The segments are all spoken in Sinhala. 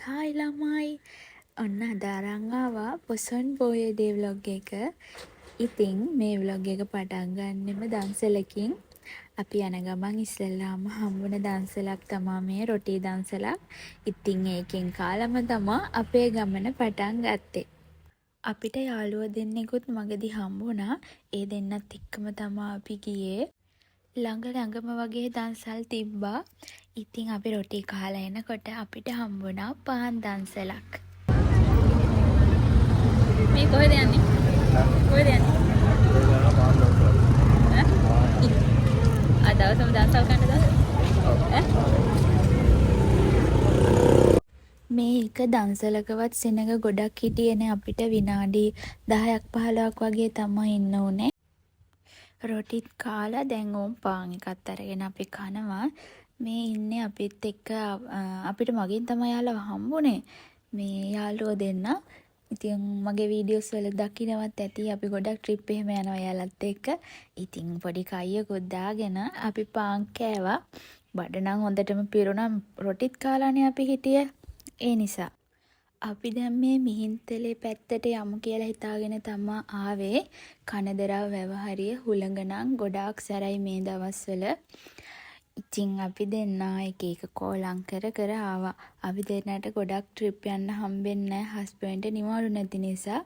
හායි ළමයි. ඔන්න අද අරන් ආවා පොසොන් පෝය ඩේ ව්ලොග් එක. ඉතින් මේ ව්ලොග් එක පටන් ගන්නෙම දන්සලකින්. අපි යන ගමන් ඉස්සෙල්ලාම හම්බුන දන්සලක් තමා මේ රොටි දන්සලක්. ඉතින් ඒකෙන් කාලම තමා අපේ ගමන පටන් ගත්තේ. අපිට යාළුවෝ දෙන්නෙකුත් මගදී හම්බුණා. ඒ දෙන්නත් එක්කම තමා අපි ගියේ. ළඟම වගේ දන්සල් තිබ්බා. ඉතින් අපි රොටි කාලා එනකොට අපිට හම්බුණා පාන් දන්සලක්. මේ කොහෙද යන්නේ? කොහෙද යන්නේ? දවසම දන්සල් කන්න දාලා? මේ එක දන්සලකවත් සෙනඟ ගොඩක් හිටියේනේ අපිට විනාඩි 10ක් 15ක් වගේ තමයි ඉන්න උනේ. රොටිත් කාලා දැන් ඕම් පාන් එකත් අරගෙන අපි කනවා. මේ ඉන්නේ අපිත් එක්ක අපිට මගින් තමයි යාළුවා හම්බුනේ. මේ යාළුවෝ දෙන්න. ඉතින් මගේ වීඩියෝස් වල දකින්නවත් ඇති අපි ගොඩක් ට්‍රිප් එහෙම යනවා යාළුවත් එක්ක. ඉතින් පොඩි කයියකුත් දාගෙන අපි පාන් කෑවා. බඩ නම් හොඳටම පිරුණා. රොටිත් කාලානේ අපි හිටියේ. ඒ නිසා අපි දැන් මේ මිහින්තලේ පැත්තට යමු කියලා හිතාගෙන තමා ආවේ. කනදරා වැවහරිය හුළඟ නම් ගොඩාක් සැරයි මේ දවස්වල. ඉතින් අපි දෙන්නා එක කෝලම් කර ආවා. අපි දෙන්නට ගොඩක් ට්‍රිප් යන්න හම්බෙන්නේ නැහැ හස්බන්ඩ් නිවාඩු නැති නිසා.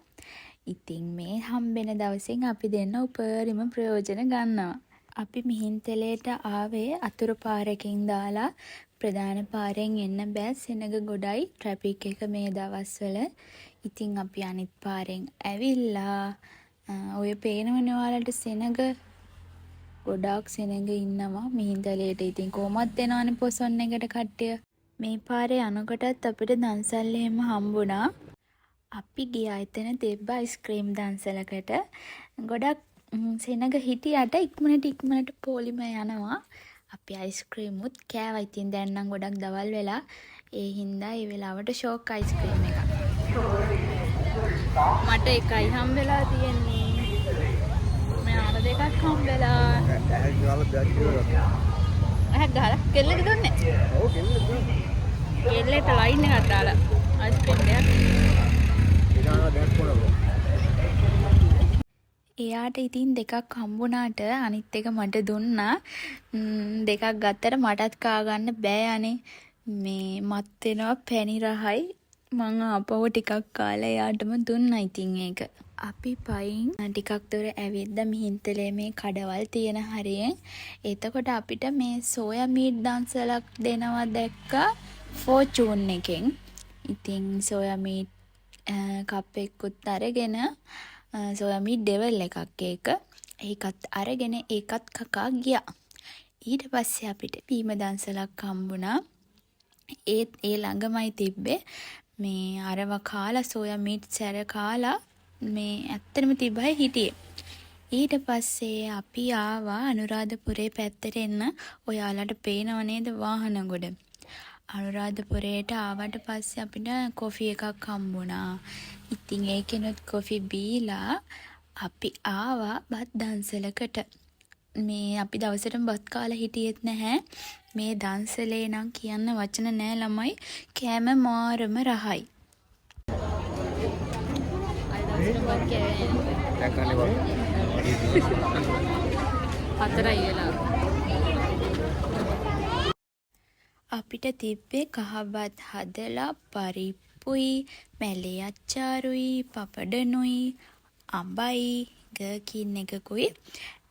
ඉතින් මේ හම්බෙන දවසෙන් අපි දෙන්න උපරිම ප්‍රයෝජන ගන්නවා. අපි මිහින්තලේට ආවේ අතුරු පාරකින් දාලා. ප්‍රධාන පාරෙන් එන්න බෑ සෙනඟ ගොඩයි ට්‍රැෆික් එක මේ දවස්වල. ඉතින් අපි අනිත් පාරෙන් ඇවිල්ලා ඔය පේනවනේ ඔයාලට සෙනඟ ගොඩාක් සෙනඟ ඉන්නවා මිහින්තලේට. ඉතින් කොහොමත් එනවනේ පොසොන් එකට කට්ටිය. මේ පාරේ යනකොටත් අපිට දන්සල් එහෙම හම්බුණා. අපි ගියා එතන තිබ්බ අයිස්ක්‍රීම් දන්සලකට. ගොඩක් සෙනඟ හිටියට ඉක්මනට පොලිම යනවා. අපි අයිස්ක්‍රීමුත් කෑවා. ඉතින් දැන් නම් ගොඩක් දවල් වෙලා ඒ හින්දා ඒ වෙලාවට ෂෝක් අයිස්ක්‍රීම් එකක්. මට එකයි හම්බෙලා තියෙන්නේ. මෙයාට දෙකක් හම්බෙලා. ගහලා කෙල්ලට දුන්නේ? ඔව් කෙල්ලට දුන්නේ. කෙල්ලට ලයින් එකක් දාලා අයිස්ක්‍රීම් දෙයක්. ඊළඟ දැන් පොළොව. එයාට ඉතින් දෙකක් හම්බුණාට අනිත් එක මට දුන්නා. දෙකක් ගත්තට මටත් කා ගන්න බෑ අනේ. මේ මත් වෙනවා පැණි රහයි. මං ආපහු ටිකක් කාලා එයාටම දුන්නා ඉතින් ඒක. අපි පයින් ටිකක් දුර ඇවිද්දා මිහින්තලේ මේ කඩවල් තියෙන හරියෙන්. එතකොට අපිට මේ සෝයා මීට් දන්සලක් දෙනවා දැක්කා ෆෝචූන් එකෙන්. ඉතින් සෝයා මීට් කප් එකකුත් අරගෙන සෝයා මීට් ඩෙවල් එකක් ඒක. ඒකත් අරගෙන ඒකත් කකා ගියා. ඊට පස්සේ අපිට පීම දන්සලක් හම්බුණා. ඒ ළඟමයි තිබ්බේ. මේ අරව කාලා සෝයා මීට් සැර කාලා මේ ඇත්තටම තිබ්බයි හිටියේ. ඊට පස්සේ අපි ආවා අනුරාධපුරේ පැත්තට එන්න. ඔයාලට පේනව නේද වාහන ගොඩ. අනුරාධපුරේට ආවට පස්සේ අපිට කොෆි එකක් හම්බුණා. ඉතින් ඒකෙනුත් කොෆි බීලා අපි ආවා බත් දන්සලකට. මේ අපි දවසටම බත් කාලා හිටියෙත් නැහැ. මේ දන්සලේ නම් කියන්න වචන නෑ ළමයි. කෑම මාරම රහයි. අපිට තිබ්බේ කහබත් හදලා පරිප්පුයි මැලේ අච්චාරුයි පපඩනුයි අඹයි ගර්කින් එකකුයි.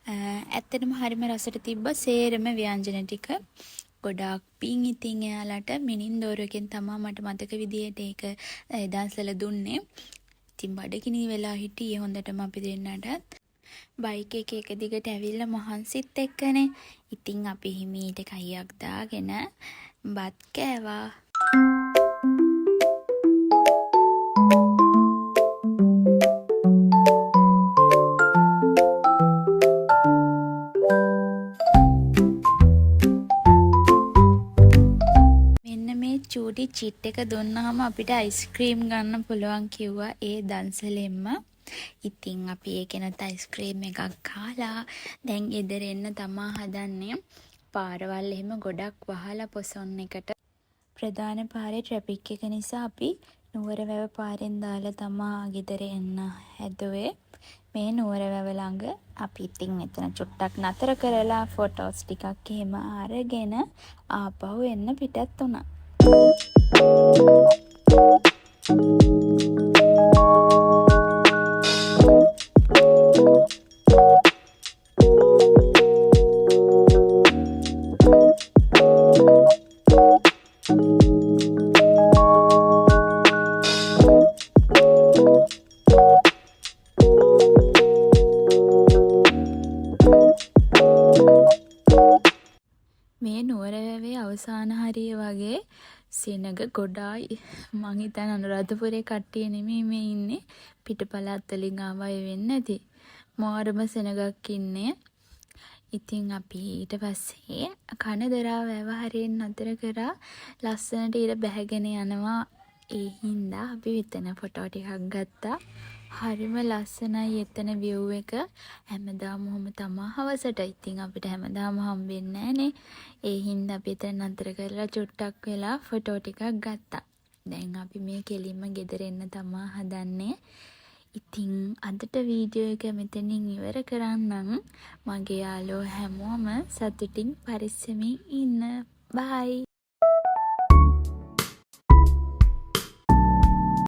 ඇත්තටම හරිම රසට තිබ්බා සේරම ව්‍යංජන ටික. ගොඩාක් පිං ඉතින් එයාලට මිනින්දෝරුවකින් තමයි මට මතක විදියට ඒක දන්සල දුන්නේ. ඉතින් බඩගිනි වෙලා හිටියේ හොඳටම අපි දෙන්නටත්. බයික් එක දිගට ඇවිල්ලා මහන්සිත් එක්කනේ. ඉතින් අපි හිමීට කයියක් දාගෙන බත් කෑවා. පොඩි චිට් එක දුන්නාම අපිට අයිස්ක්‍රීම් ගන්න පුළුවන් කිව්වා ඒ දන්සලෙන්ම. ඉතින් අපි ඒකෙනත් අයිස්ක්‍රීම් එකක් කාලා දැන් ගෙදර එන්න තමා හදන්නේ. පාරවල් එහෙම ගොඩක් වහලා පොසොන් එකට. ප්‍රධාන පාරේ ට්‍රැෆික් එක නිසා අපි නුවරවැව පාරෙන් දාලා තමා ගෙදර එන්න හැදුවේ. මේ නුවරවැව ළඟ අපි ඉතින් මෙතන චුට්ටක් නතර කරලා ෆොටෝස් ටිකක් එහෙම අරගෙන ආපහු එන්න පිටත් වුණා. මේ නුවරවැවේ අවසාන හරිය වගේ සෙනග ගොඩායි. මං හිතන්නේ අනුරාධපුරේ කට්ටිය නෙමෙයි මේ ඉන්නේ. පිටපළාත් වලින් ආවයි වෙන්නේ නැති. මාරම සෙනගක් ඉන්නේ. ඉතින් අපි ඊට පස්සේ කනදරා වැව හරියෙන් නතර කරා ලස්සනට ඉර බැහැගෙන යනවා. ඒ හින්දා අපි විතන ෆොටෝ ටිකක් ගත්තා. හරිම ලස්සනයි එතන view එක. හැමදාම ඔහොම තමා හවසට. ඉතින් අපිට හැමදාම හම්බෙන්නේ නැහනේ. ඒ හින්දා අපි එතන නතර කරලා චුට්ටක් වෙලා ෆොටෝ ටිකක් ගත්තා. දැන් අපි මේ කෙලින්ම ගෙදර එන්න තමා හදන්නේ. ඉතින් අදට වීඩියෝ එක මෙතනින් ඉවර කරන්නම්. මගේ යාළුවෝ හැමෝම සතුටින් පරිස්සමින් ඉන්න. බයි.